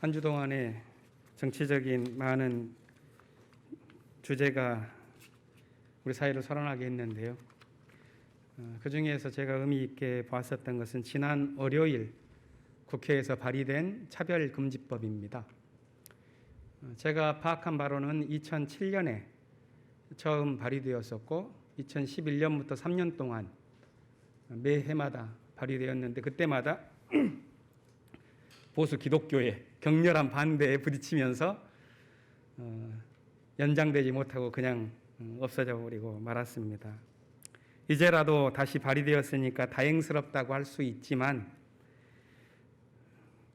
한 주 동안에 정치적인 많은 주제가 우리 사회를 소란하게 했는데요. 그중에서 제가 의미 있게 보았었던 것은 지난 월요일 국회에서 발의된 차별금지법입니다. 제가 파악한 바로는 2007년에 처음 발의되었었고 2011년부터 3년 동안 매해마다 발의되었는데 그때마다 보수 기독교의 격렬한 반대에 부딪히면서 연장되지 못하고 그냥 없어져 버리고 말았습니다. 이제라도 다시 발의되었으니까 다행스럽다고 할 수 있지만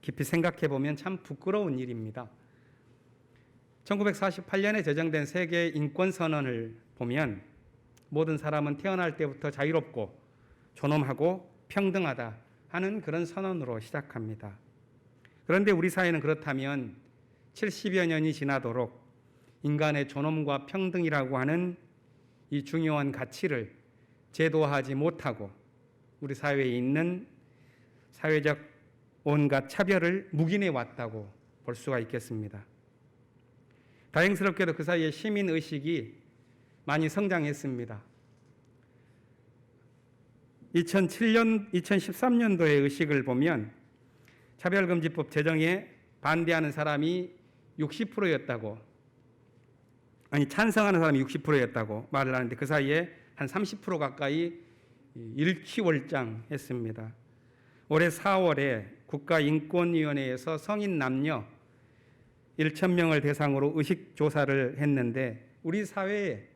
깊이 생각해 보면 참 부끄러운 일입니다. 1948년에 제정된 세계 인권선언을 보면 모든 사람은 태어날 때부터 자유롭고 존엄하고 평등하다 하는 그런 선언으로 시작합니다. 그런데 우리 사회는 그렇다면 70여 년이 지나도록 인간의 존엄과 평등이라고 하는 이 중요한 가치를 제도화하지 못하고 우리 사회에 있는 사회적 온갖 차별을 묵인해 왔다고 볼 수가 있겠습니다. 다행스럽게도 그 사이에 시민의식이 많이 성장했습니다. 2013년도의 의식을 보면 차별금지법 제정에 반대하는 사람이 60%였다고, 찬성하는 사람이 60%였다고 말을 하는데 그 사이에 한 30% 가까이 일취월장했습니다. 올해 4월에 국가인권위원회에서 성인 남녀 1,000명을 대상으로 의식조사를 했는데 우리 사회에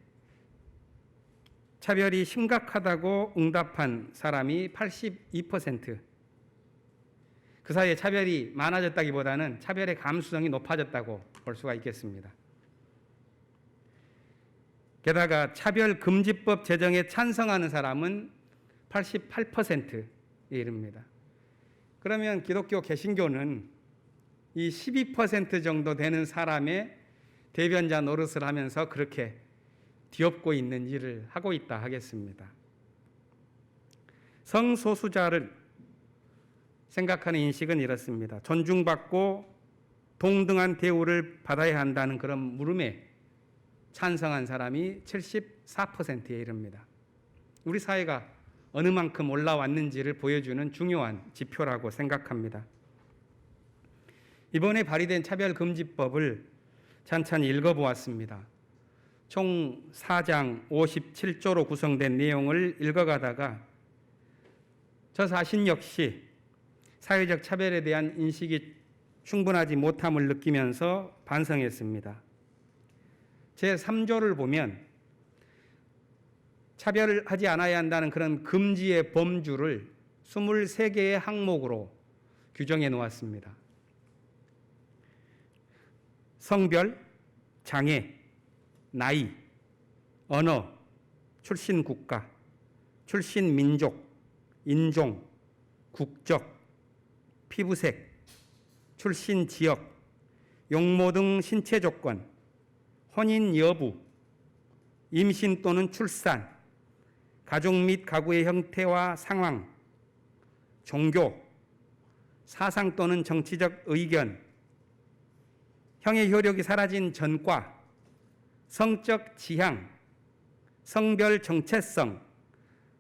차별이 심각하다고 응답한 사람이 82%. 그 사이에 차별이 많아졌다기보다는 차별의 감수성이 높아졌다고 볼 수가 있겠습니다. 게다가 차별금지법 제정에 찬성하는 사람은 88%에 이릅니다. 그러면 기독교 개신교는 이 12% 정도 되는 사람의 대변자 노릇을 하면서 그렇게 뒤엎고 있는 일을 하고 있다 하겠습니다. 성소수자를 생각하는 인식은 이렇습니다. 존중받고 동등한 대우를 받아야 한다는 그런 물음에 찬성한 사람이 74%에 이릅니다. 우리 사회가 어느 만큼 올라왔는지를 보여주는 중요한 지표라고 생각합니다. 이번에 발의된 차별금지법을 찬찬히 읽어보았습니다. 총 4장 57조로 구성된 내용을 읽어가다가 저 자신 역시 사회적 차별에 대한 인식이 충분하지 못함을 느끼면서 반성했습니다. 제3조를 보면 차별을 하지 않아야 한다는 그런 금지의 범주를 23개의 항목으로 규정해 놓았습니다. 성별, 장애, 나이, 언어, 출신 국가, 출신 민족, 인종, 국적, 피부색, 출신 지역, 용모 등 신체 조건, 혼인 여부, 임신 또는 출산, 가족 및 가구의 형태와 상황, 종교, 사상 또는 정치적 의견, 형의 효력이 사라진 전과, 성적 지향, 성별 정체성,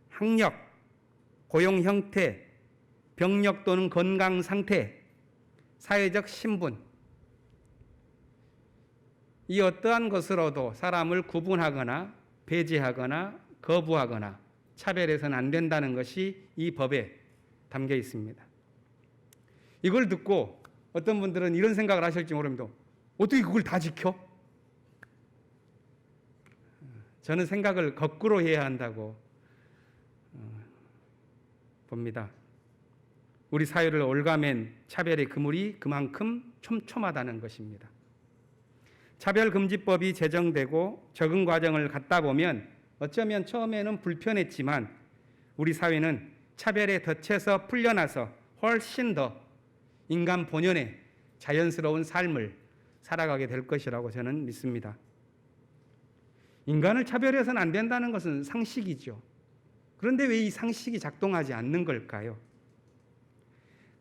학력, 고용 형태, 병력 또는 건강 상태, 사회적 신분, 이 어떠한 것으로도 사람을 구분하거나 배제하거나 거부하거나 차별해서는 안 된다는 것이 이 법에 담겨 있습니다. 이걸 듣고 어떤 분들은 이런 생각을 하실지 모릅니다. 어떻게 그걸 다 지켜? 저는 생각을 거꾸로 해야 한다고 봅니다. 우리 사회를 올가맨 차별의 그물이 그만큼 촘촘하다는 것입니다. 차별금지법이 제정되고 적응 과정을 갖다 보면 어쩌면 처음에는 불편했지만 우리 사회는 차별에 덫에서 풀려나서 훨씬 더 인간 본연의 자연스러운 삶을 살아가게 될 것이라고 저는 믿습니다. 인간을 차별해서는 안 된다는 것은 상식이죠. 그런데 왜 이 상식이 작동하지 않는 걸까요?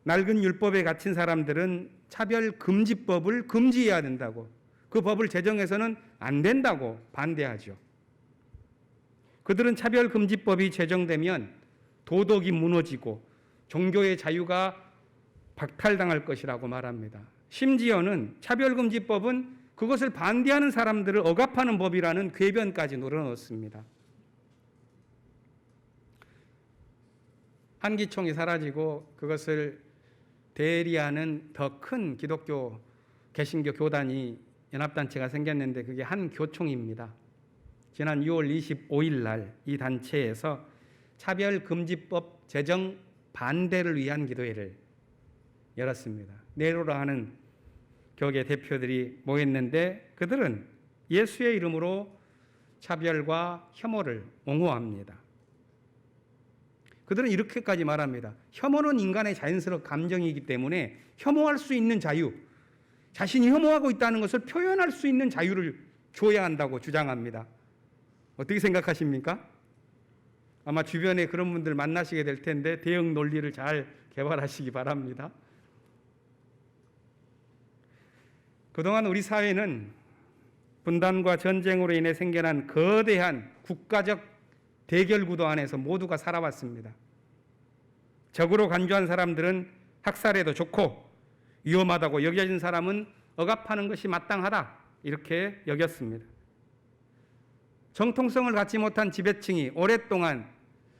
낡은 율법에 갇힌 사람들은 차별금지법을 금지해야 된다고, 그 법을 제정해서는 안 된다고 반대하죠. 그들은 차별금지법이 제정되면 도덕이 무너지고 종교의 자유가 박탈당할 것이라고 말합니다. 심지어는 차별금지법은 그것을 반대하는 사람들을 억압하는 법이라는 궤변까지 늘어놓습니다. 한기총이 사라지고 그것을 대리하는 더 큰 기독교 개신교 교단이 연합단체가 생겼는데 그게 한교총입니다. 지난 6월 25일 날 이 단체에서 차별금지법 제정 반대를 위한 기도회를 열었습니다. 네로라 하는 교계 대표들이 모였는데 그들은 예수의 이름으로 차별과 혐오를 옹호합니다. 그들은 이렇게까지 말합니다. 혐오는 인간의 자연스러운 감정이기 때문에 혐오할 수 있는 자유, 자신이 혐오하고 있다는 것을 표현할 수 있는 자유를 줘야 한다고 주장합니다. 어떻게 생각하십니까? 아마 주변에 그런 분들 만나시게 될 텐데 대응 논리를 잘 개발하시기 바랍니다. 그동안 우리 사회는 분단과 전쟁으로 인해 생겨난 거대한 국가적 대결 구도 안에서 모두가 살아왔습니다. 적으로 간주한 사람들은 학살해도 좋고 위험하다고 여겨진 사람은 억압하는 것이 마땅하다 이렇게 여겼습니다. 정통성을 갖지 못한 지배층이 오랫동안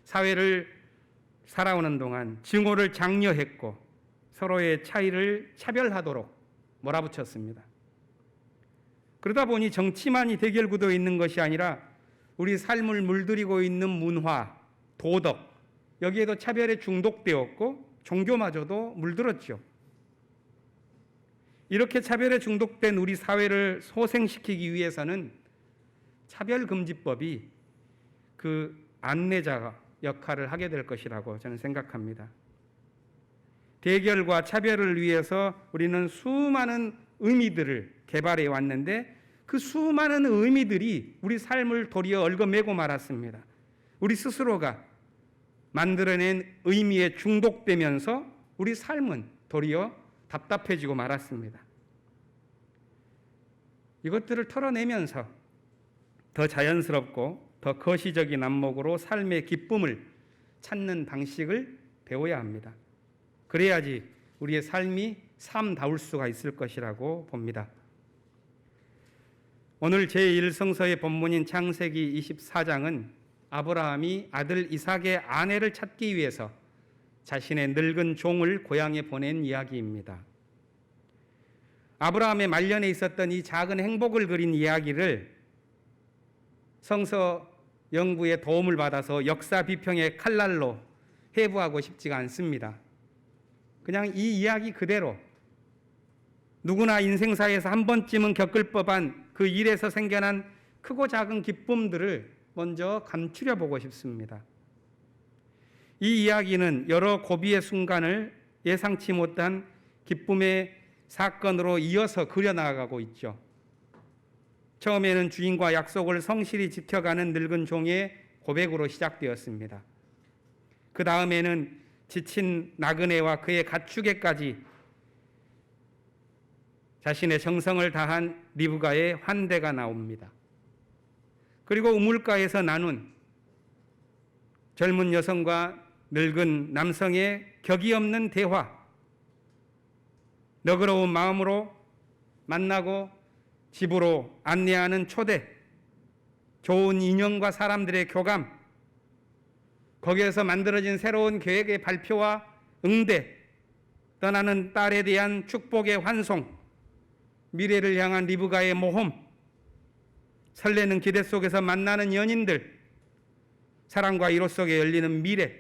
사회를 살아오는 동안 증오를 장려했고 서로의 차이를 차별하도록 몰아붙였습니다. 그러다 보니 정치만이 대결 구도에 있는 것이 아니라 우리 삶을 물들이고 있는 문화, 도덕, 여기에도 차별에 중독되었고 종교마저도 물들었죠. 이렇게 차별에 중독된 우리 사회를 소생시키기 위해서는 차별금지법이 그 안내자 역할을 하게 될 것이라고 저는 생각합니다. 대결과 차별을 위해서 우리는 수많은 의미들을 개발해 왔는데 그 수많은 의미들이 우리 삶을 도리어 얽어매고 말았습니다. 우리 스스로가 만들어낸 의미에 중독되면서 우리 삶은 도리어 답답해지고 말았습니다. 이것들을 털어내면서 더 자연스럽고 더 거시적인 안목으로 삶의 기쁨을 찾는 방식을 배워야 합니다. 그래야지 우리의 삶이 삶다울 수가 있을 것이라고 봅니다. 오늘 제1성서의 본문인 창세기 24장은 아브라함이 아들 이삭의 아내를 찾기 위해서 자신의 늙은 종을 고향에 보낸 이야기입니다. 아브라함의 말년에 있었던 이 작은 행복을 그린 이야기를 성서 연구의 도움을 받아서 역사 비평의 칼날로 회부하고 싶지가 않습니다. 그냥 이 이야기 그대로 누구나 인생사에서 한 번쯤은 겪을 법한 그 일에서 생겨난 크고 작은 기쁨들을 먼저 감추려 보고 싶습니다. 이 이야기는 여러 고비의 순간을 예상치 못한 기쁨의 사건으로 이어서 그려나가고 있죠. 처음에는 주인과 약속을 성실히 지켜가는 늙은 종의 고백으로 시작되었습니다. 그 다음에는 지친 나그네와 그의 가축에까지 자신의 정성을 다한 리브가의 환대가 나옵니다. 그리고 우물가에서 나눈 젊은 여성과 늙은 남성의 격이 없는 대화, 너그러운 마음으로 만나고 집으로 안내하는 초대, 좋은 인연과 사람들의 교감, 거기에서 만들어진 새로운 계획의 발표와 응대, 떠나는 딸에 대한 축복의 환송, 미래를 향한 리브가의 모험, 설레는 기대 속에서 만나는 연인들, 사랑과 이로 속에 열리는 미래,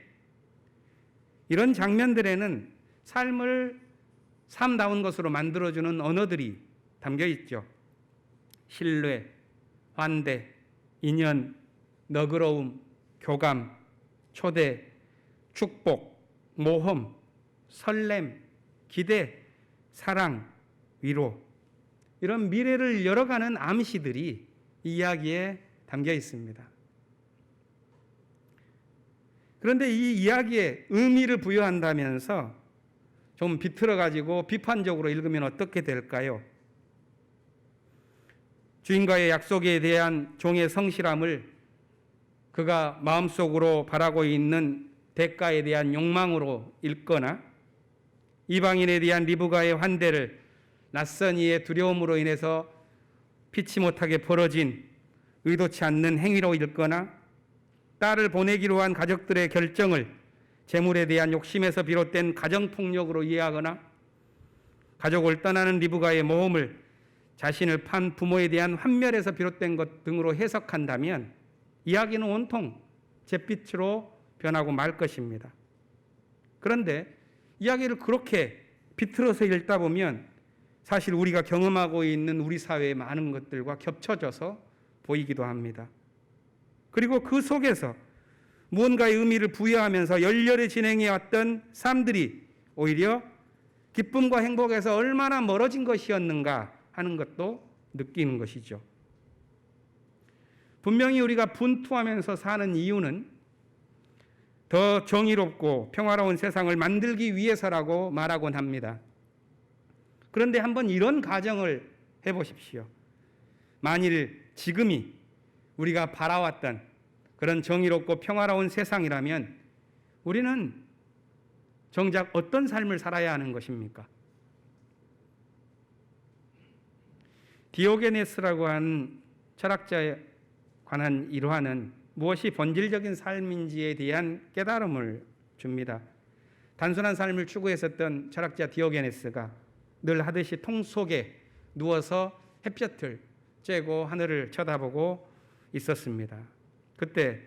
이런 장면들에는 삶을 삶다운 것으로 만들어주는 언어들이 담겨 있죠. 신뢰, 환대, 인연, 너그러움, 교감, 초대, 축복, 모험, 설렘, 기대, 사랑, 위로, 이런 미래를 열어가는 암시들이 이 이야기에 담겨 있습니다. 그런데 이 이야기에 의미를 부여한다면서 좀 비틀어 가지고 비판적으로 읽으면 어떻게 될까요? 주인과의 약속에 대한 종의 성실함을 그가 마음속으로 바라고 있는 대가에 대한 욕망으로 읽거나, 이방인에 대한 리브가의 환대를 낯선 이의 두려움으로 인해서 피치 못하게 벌어진 의도치 않는 행위로 읽거나, 딸을 보내기로 한 가족들의 결정을 재물에 대한 욕심에서 비롯된 가정폭력으로 이해하거나, 가족을 떠나는 리브가의 모험을 자신을 판 부모에 대한 환멸에서 비롯된 것 등으로 해석한다면 이야기는 온통 잿빛으로 변하고 말 것입니다. 그런데 이야기를 그렇게 비틀어서 읽다 보면 사실 우리가 경험하고 있는 우리 사회의 많은 것들과 겹쳐져서 보이기도 합니다. 그리고 그 속에서 무언가의 의미를 부여하면서 열렬히 진행해왔던 삶들이 오히려 기쁨과 행복에서 얼마나 멀어진 것이었는가 하는 것도 느끼는 것이죠. 분명히 우리가 분투하면서 사는 이유는 더 정의롭고 평화로운 세상을 만들기 위해서라고 말하곤 합니다. 그런데 한번 이런 가정을 해보십시오. 만일 지금이 우리가 바라왔던 그런 정의롭고 평화로운 세상이라면 우리는 정작 어떤 삶을 살아야 하는 것입니까? 디오게네스라고 하는 철학자에 관한 일화는 무엇이 본질적인 삶인지에 대한 깨달음을 줍니다. 단순한 삶을 추구했었던 철학자 디오게네스가 늘 하듯이 통 속에 누워서 햇볕을 쬐고 하늘을 쳐다보고 있었습니다. 그때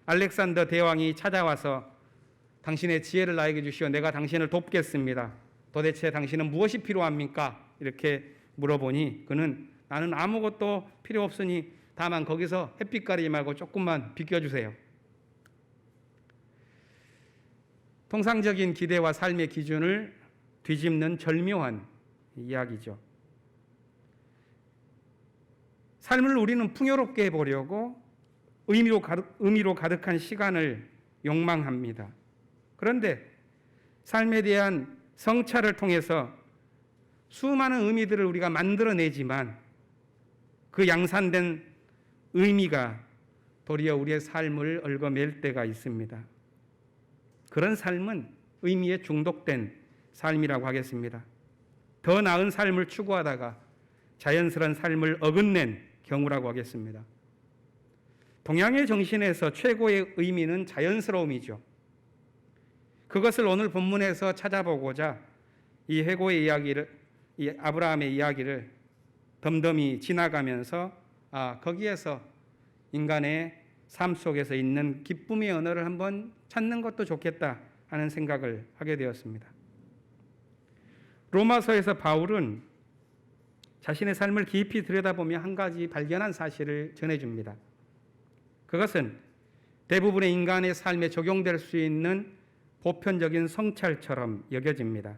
알렉산더 대왕이 찾아와서 당신의 지혜를 나에게 주시오. 내가 당신을 돕겠습니다. 도대체 당신은 무엇이 필요합니까? 이렇게 물어보니 그는 나는 아무것도 필요 없으니 다만 거기서 햇빛 가리지 말고 조금만 비껴주세요. 통상적인 기대와 삶의 기준을 뒤집는 절묘한 이야기죠. 삶을 우리는 풍요롭게 해보려고 의미로 가득한 시간을 욕망합니다. 그런데 삶에 대한 성찰을 통해서 수많은 의미들을 우리가 만들어내지만 그 양산된 의미가 도리어 우리의 삶을 얽어맬 때가 있습니다. 그런 삶은 의미에 중독된 삶이라고 하겠습니다. 더 나은 삶을 추구하다가 자연스러운 삶을 어긋낸 경우라고 하겠습니다. 동양의 정신에서 최고의 의미는 자연스러움이죠. 그것을 오늘 본문에서 찾아보고자 이 해고의 이야기를, 이 아브라함의 이야기를 덤덤히 지나가면서 거기에서 인간의 삶 속에서 있는 기쁨의 언어를 한번 찾는 것도 좋겠다 하는 생각을 하게 되었습니다. 로마서에서 바울은 자신의 삶을 깊이 들여다보며 한 가지 발견한 사실을 전해줍니다. 그것은 대부분의 인간의 삶에 적용될 수 있는 보편적인 성찰처럼 여겨집니다.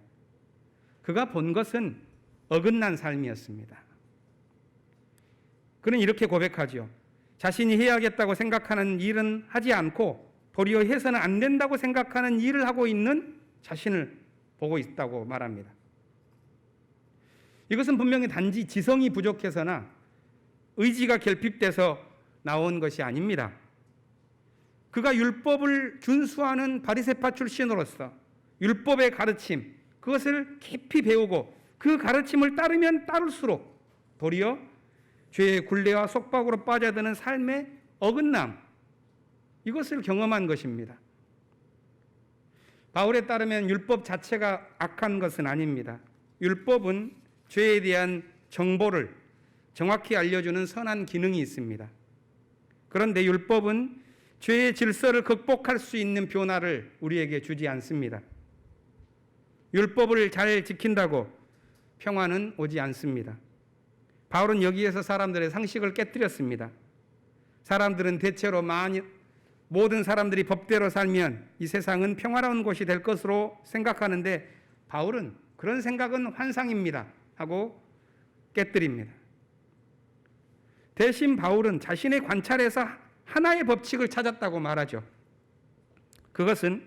그가 본 것은 어긋난 삶이었습니다. 그는 이렇게 고백하죠. 자신이 해야겠다고 생각하는 일은 하지 않고 도리어 해서는 안 된다고 생각하는 일을 하고 있는 자신을 보고 있다고 말합니다. 이것은 분명히 단지 지성이 부족해서나 의지가 결핍돼서 나온 것이 아닙니다. 그가 율법을 준수하는 바리새파 출신으로서 율법의 가르침, 그것을 깊이 배우고 그 가르침을 따르면 따를수록 도리어 죄의 굴레와 속박으로 빠져드는 삶의 어긋남, 이것을 경험한 것입니다. 바울에 따르면 율법 자체가 악한 것은 아닙니다. 율법은 죄에 대한 정보를 정확히 알려주는 선한 기능이 있습니다. 그런데 율법은 죄의 질서를 극복할 수 있는 변화를 우리에게 주지 않습니다. 율법을 잘 지킨다고 평화는 오지 않습니다. 바울은 여기에서 사람들의 상식을 깨뜨렸습니다. 사람들은 대체로 모든 사람들이 법대로 살면 이 세상은 평화로운 곳이 될 것으로 생각하는데 바울은 그런 생각은 환상입니다 하고 깨뜨립니다. 대신 바울은 자신의 관찰에서 하나의 법칙을 찾았다고 말하죠. 그것은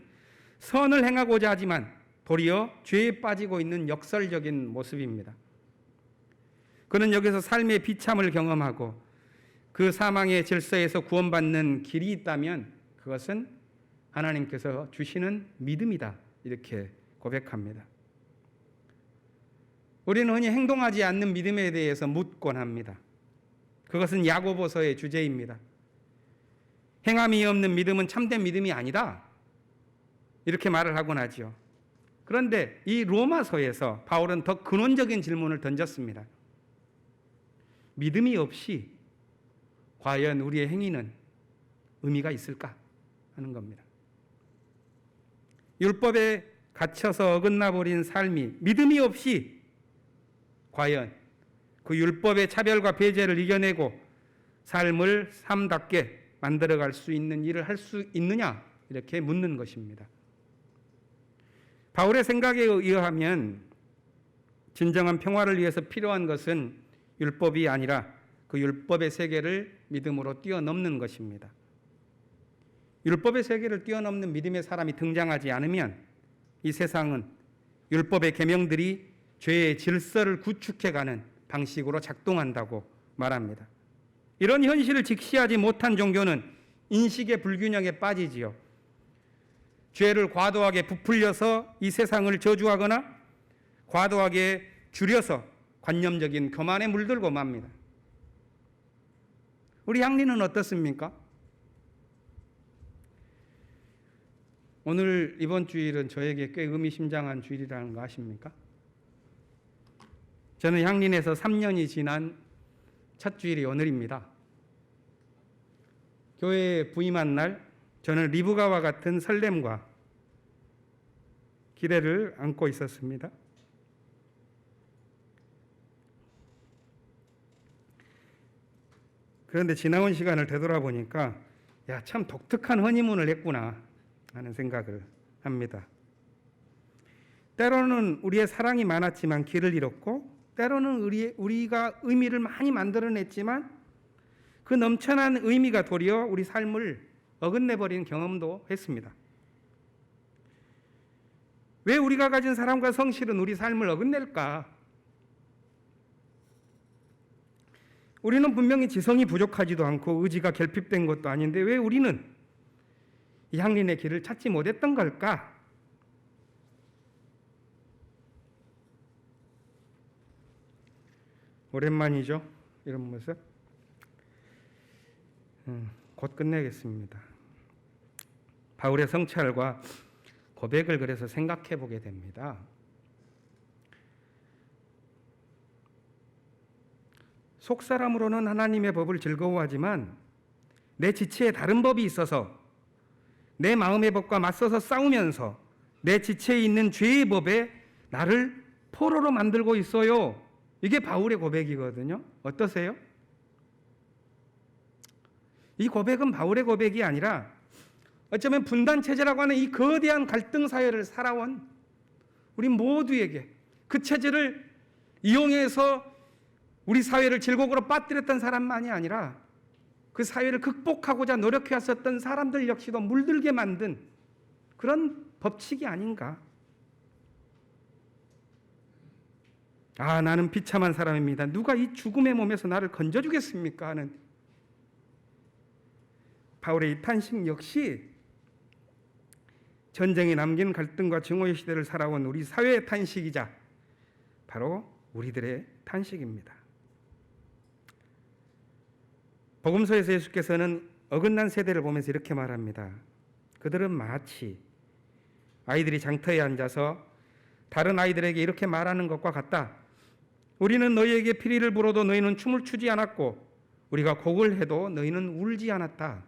선을 행하고자 하지만 도리어 죄에 빠지고 있는 역설적인 모습입니다. 그는 여기서 삶의 비참을 경험하고 그 사망의 질서에서 구원받는 길이 있다면 그것은 하나님께서 주시는 믿음이다, 이렇게 고백합니다. 우리는 흔히 행동하지 않는 믿음에 대해서 묻곤 합니다. 그것은 야고보서의 주제입니다. 행함이 없는 믿음은 참된 믿음이 아니다, 이렇게 말을 하곤 하죠. 그런데 이 로마서에서 바울은 더 근원적인 질문을 던졌습니다. 믿음이 없이 과연 우리의 행위는 의미가 있을까 하는 겁니다. 율법에 갇혀서 어긋나 버린 삶이 믿음이 없이 과연 그 율법의 차별과 배제를 이겨내고 삶을 삶답게 만들어갈 수 있는 일을 할 수 있느냐, 이렇게 묻는 것입니다. 바울의 생각에 의하면 진정한 평화를 위해서 필요한 것은 율법이 아니라 그 율법의 세계를 믿음으로 뛰어넘는 것입니다. 율법의 세계를 뛰어넘는 믿음의 사람이 등장하지 않으면 이 세상은 율법의 계명들이 죄의 질서를 구축해가는 방식으로 작동한다고 말합니다. 이런 현실을 직시하지 못한 종교는 인식의 불균형에 빠지지요. 죄를 과도하게 부풀려서 이 세상을 저주하거나 과도하게 줄여서 관념적인 교만에 물들고 맙니다. 우리 향리는 어떻습니까? 오늘 이번 주일은 저에게 꽤 의미심장한 주일이라는 거 아십니까? 저는 향린에서 3년이 지난 첫 주일이 오늘입니다. 교회에 부임한 날 저는 리브가와 같은 설렘과 기대를 안고 있었습니다. 그런데 지나온 시간을 되돌아보니까 참 독특한 허니문을 했구나 하는 생각을 합니다. 때로는 우리의 사랑이 많았지만 길을 잃었고, 때로는 우리가 의미를 많이 만들어냈지만 그 넘쳐난 의미가 도리어 우리 삶을 어긋내버린 경험도 했습니다. 왜 우리가 가진 사랑과 성실은 우리 삶을 어긋낼까? 우리는 분명히 지성이 부족하지도 않고 의지가 결핍된 것도 아닌데 왜 우리는 이 향린의 길을 찾지 못했던 걸까? 오랜만이죠, 이런 모습. 곧 끝내겠습니다. 바울의 성찰과 고백을 그래서 생각해 보게 됩니다. 속사람으로는 하나님의 법을 즐거워하지만 내 지체에 다른 법이 있어서 내 마음의 법과 맞서서 싸우면서 내 지체에 있는 죄의 법에 나를 포로로 만들고 있어요. 이게 바울의 고백이거든요. 어떠세요? 이 고백은 바울의 고백이 아니라 어쩌면 분단체제라고 하는 이 거대한 갈등 사회를 살아온 우리 모두에게 그 체제를 이용해서 우리 사회를 질곡으로 빠뜨렸던 사람만이 아니라 그 사회를 극복하고자 노력해왔었던 사람들 역시도 물들게 만든 그런 법칙이 아닌가. 나는 비참한 사람입니다. 누가 이 죽음의 몸에서 나를 건져주겠습니까? 하는 바울의 이 탄식 역시 전쟁이 남긴 갈등과 증오의 시대를 살아온 우리 사회의 탄식이자 바로 우리들의 탄식입니다. 복음서에서 예수께서는 어긋난 세대를 보면서 이렇게 말합니다. 그들은 마치 아이들이 장터에 앉아서 다른 아이들에게 이렇게 말하는 것과 같다. 우리는 너희에게 피리를 불어도 너희는 춤을 추지 않았고 우리가 곡을 해도 너희는 울지 않았다.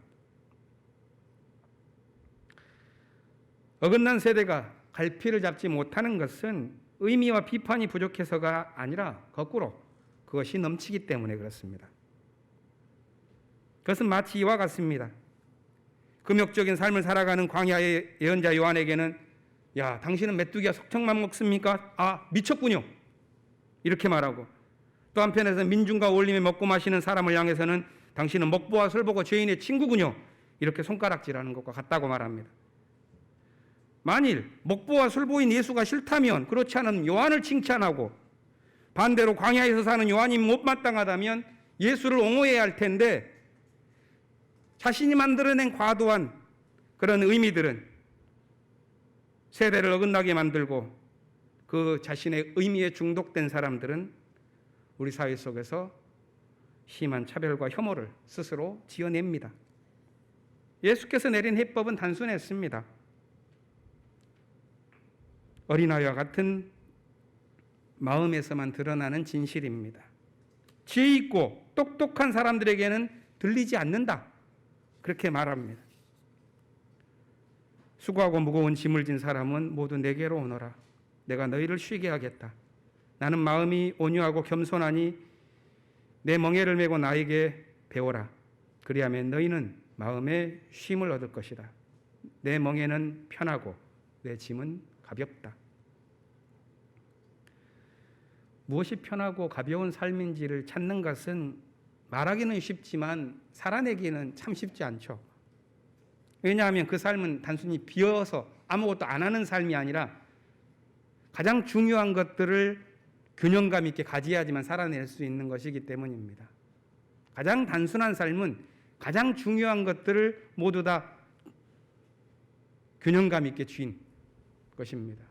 어긋난 세대가 갈피를 잡지 못하는 것은 의미와 비판이 부족해서가 아니라 거꾸로 그것이 넘치기 때문에 그렇습니다. 그것은 마치 이와 같습니다. 금욕적인 삶을 살아가는 광야의 예언자 요한에게는 야, 당신은 메뚜기와 석청만 먹습니까? 미쳤군요. 이렇게 말하고 또 한편에서 민중과 어울리며 먹고 마시는 사람을 향해서는 당신은 먹보와 설보고 죄인의 친구군요. 이렇게 손가락질하는 것과 같다고 말합니다. 만일 먹보와 술보인 예수가 싫다면, 그렇지 않으면 요한을 칭찬하고, 반대로 광야에서 사는 요한이 못마땅하다면 예수를 옹호해야 할 텐데, 자신이 만들어낸 과도한 그런 의미들은 세대를 어긋나게 만들고, 그 자신의 의미에 중독된 사람들은 우리 사회 속에서 심한 차별과 혐오를 스스로 지어냅니다. 예수께서 내린 해법은 단순했습니다. 어린아이와 같은 마음에서만 드러나는 진실입니다. 지혜 있고 똑똑한 사람들에게는 들리지 않는다, 그렇게 말합니다. 수고하고 무거운 짐을 진 사람은 모두 내게로 오너라. 내가 너희를 쉬게 하겠다. 나는 마음이 온유하고 겸손하니 내 멍에를 메고 나에게 배워라. 그리하면 너희는 마음에 쉼을 얻을 것이다. 내 멍에는 편하고 내 짐은 가볍다. 무엇이 편하고 가벼운 삶인지를 찾는 것은 말하기는 쉽지만 살아내기는 참 쉽지 않죠. 왜냐하면 그 삶은 단순히 비어서 아무것도 안 하는 삶이 아니라 가장 중요한 것들을 균형감 있게 가져야지만 살아낼 수 있는 것이기 때문입니다. 가장 단순한 삶은 가장 중요한 것들을 모두 다 균형감 있게 쥔 것입니다.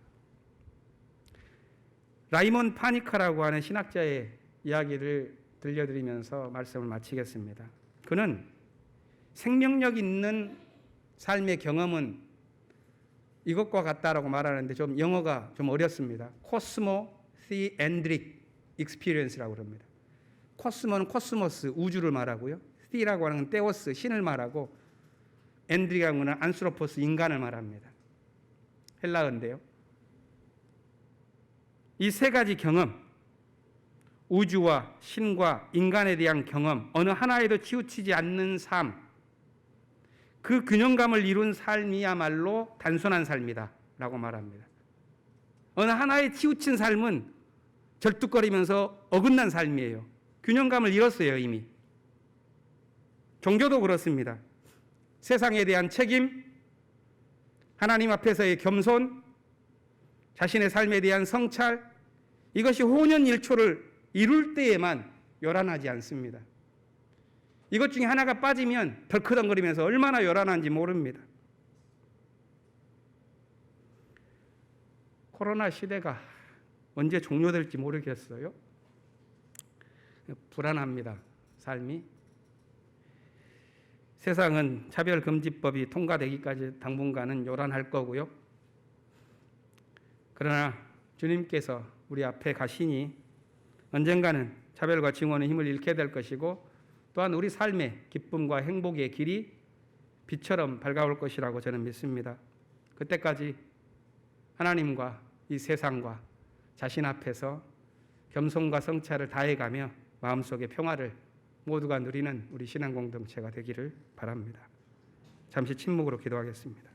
라이몬 파니카라고 하는 신학자의 이야기를 들려드리면서 말씀을 마치겠습니다. 그는 생명력 있는 삶의 경험은 이것과 같다라고 말하는데 좀 영어가 좀 어렵습니다. 코스모시엔드릭 익스피리언스라고 합니다. 코스모는 코스모스, 우주를 말하고요. 시라고 하는 건 테오스, 신을 말하고, 엔드릭이라는 것은 안스로포스, 인간을 말합니다. 헬라어인데요. 이 세 가지 경험, 우주와 신과 인간에 대한 경험, 어느 하나에도 치우치지 않는 삶, 그 균형감을 이룬 삶이야말로 단순한 삶이다 라고 말합니다. 어느 하나에 치우친 삶은 절뚝거리면서 어긋난 삶이에요. 균형감을 잃었어요, 이미. 종교도 그렇습니다. 세상에 대한 책임, 하나님 앞에서의 겸손, 자신의 삶에 대한 성찰, 이것이 혼연일초를 이룰 때에만 요란하지 않습니다. 이것 중에 하나가 빠지면 덜크덩거리면서 얼마나 요란한지 모릅니다. 코로나 시대가 언제 종료될지 모르겠어요. 불안합니다, 삶이. 세상은 차별금지법이 통과되기까지 당분간은 요란할 거고요. 그러나 주님께서 우리 앞에 가시니 언젠가는 차별과 증오는 힘을 잃게 될 것이고, 또한 우리 삶의 기쁨과 행복의 길이 빛처럼 밝아올 것이라고 저는 믿습니다. 그때까지 하나님과 이 세상과 자신 앞에서 겸손과 성찰을 다해가며 마음속의 평화를 모두가 누리는 우리 신앙 공동체가 되기를 바랍니다. 잠시 침묵으로 기도하겠습니다.